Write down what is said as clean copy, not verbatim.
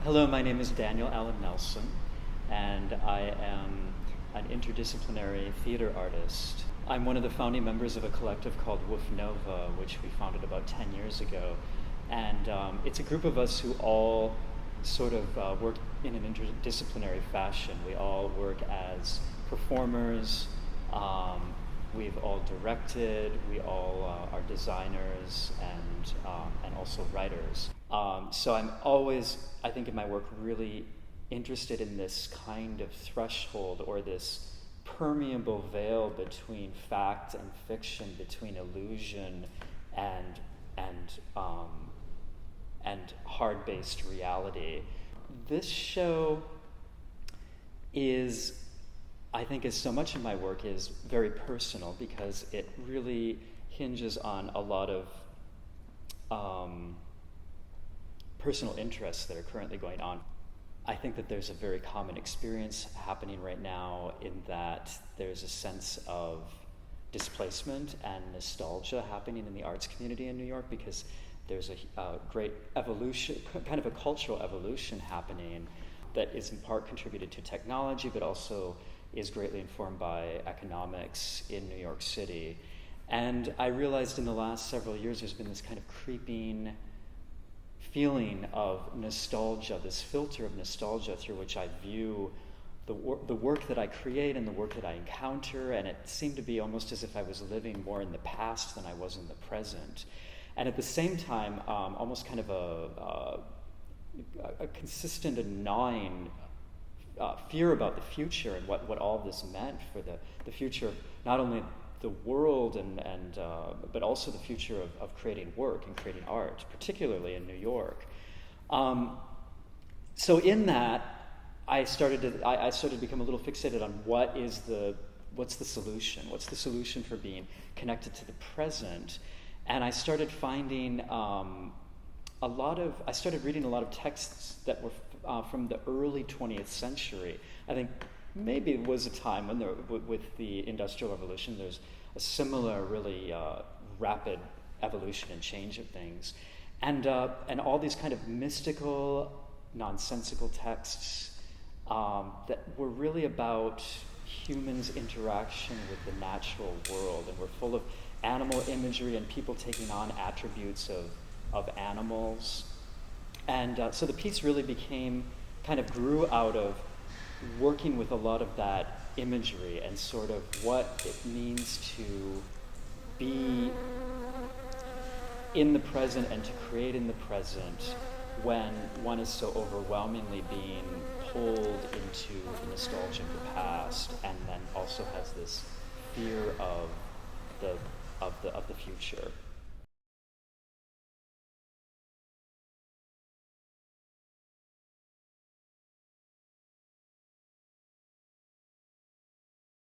Hello, my name is Daniel Allen Nelson, and I am an interdisciplinary theater artist. I'm one of the founding members of a collective called Woof Nova, which we founded about 10 years ago. And it's a group of us who all sort of work in an interdisciplinary fashion. We all work as performers, we've all directed, we all are designers and also writers. So I'm always, I think in my work, really interested in this kind of threshold or this permeable veil between fact and fiction, between illusion and hard-based reality. This show is, I think, as so much of my work is very personal because it really hinges on a lot of personal interests that are currently going on. I think that there's a very common experience happening right now in that there's a sense of displacement and nostalgia happening in the arts community in New York because there's a great evolution, kind of a cultural evolution happening that is in part contributed to technology, but also is greatly informed by economics in New York City. And I realized in the last several years there's been this kind of creeping feeling of nostalgia, this filter of nostalgia through which I view the work that I create and the work that I encounter, and it seemed to be almost as if I was living more in the past than I was in the present. And at the same time, almost kind of a consistent and gnawing fear about the future and what all of this meant for the future of not only the world but also the future of creating work and creating art, particularly in New York. So in that, I started to become a little fixated on what's the solution? What's the solution for being connected to the present? And I started finding I started reading a lot of texts that were from the early 20th century. I think maybe it was a time when with the Industrial Revolution, there's a similar really rapid evolution and change of things. And all these kind of mystical, nonsensical texts that were really about humans' interaction with the natural world, and were full of animal imagery and people taking on attributes of animals. And so the piece really grew out of working with a lot of that imagery and sort of what it means to be in the present and to create in the present when one is so overwhelmingly being pulled into the nostalgia of the past, and then also has this fear of the future.